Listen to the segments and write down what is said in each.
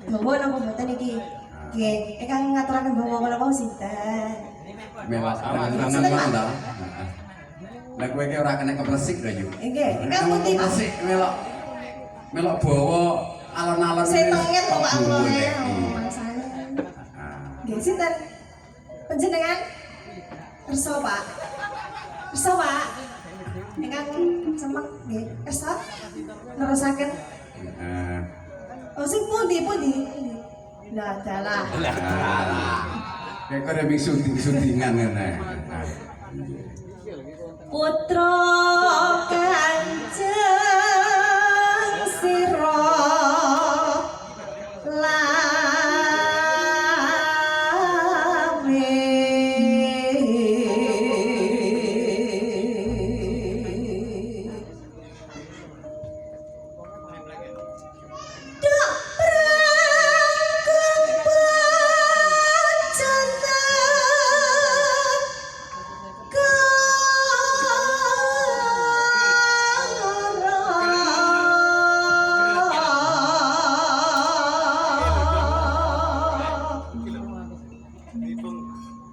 Bawa napa mboten iki? Nggih, ingkang ngaturaken bawa kula wau sinten? Mewas angan-angan wae ta. Lah kowe iki ora kena keplesik lho yo. Nggih, ingkang putih Pak. Keplesik melok bawa alon-alon. Setenget kok Pak kula ya. Mangsane. Nggih, sinten? Panjenengan? Kersa Pak. Kersa Pak. Ingkang semek nggih, kersa. Nerusaken. Oh sing pundi? Lah dalah. Kayak kok ada syuting-syutingan ngene. Putra Kanjeng sira lawe dak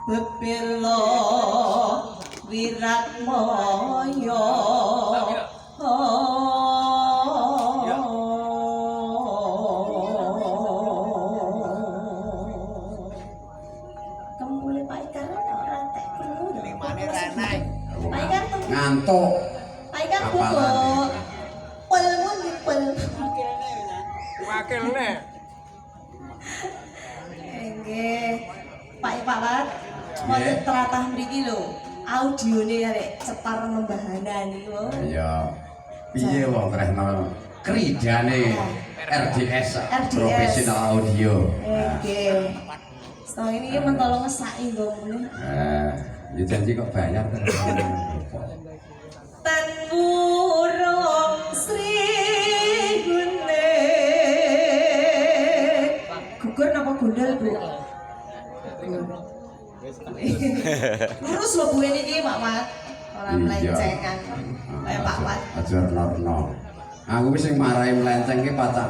Bebelo wirat moyo kamu boleh Pak Ikan ora tek krungu limane renai Pak Ikan Ngantuk. Pak Ikan bubuk pelmu dipel Wakilne. nggih Pak Pak wonten tlatah mriki lho audione arek cepar membahanan niku Ya. Piye wong Kresna kridane RDS profesional audio. nggih so ini mentolo ngesaki ngomongnya Ya janji kok bayar terus. Tan burung Sri Gune gugur napa gundal Bu? Lurus lho Bu ini Pak Mat ora melencengan kayak Pak Mat Aja norno. Aku wis sing marahi melenceng ki patak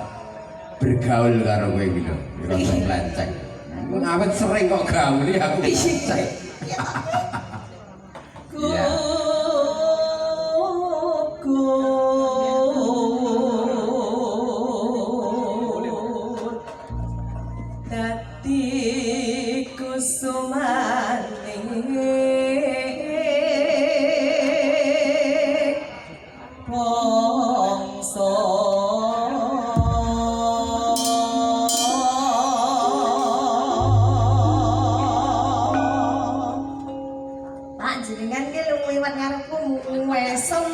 bergaul karo kowe iki lho. Ora melenceng. Awet sering kok gaul iki aku melenceng. Iya. Dadi kusumane bangsa Pak jenengan ki lu liwat ngarepku mesem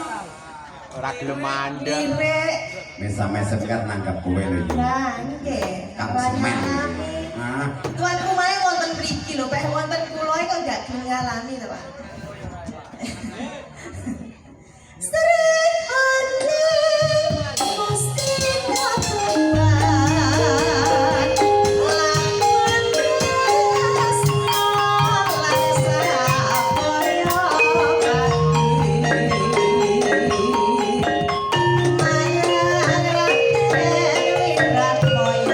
Ora gelem mandek. direk Mesam-mesem kan nangkap kowe lho iki. lah nggih Kang semen. Ah, Tuan kumahe wonten mriki lho, peh wonten kula iki kok gak gelem ngalami to, Pak. Serihane mesti kapan lamun tresno lan sapoyo ati. Ayang raten wirat moyo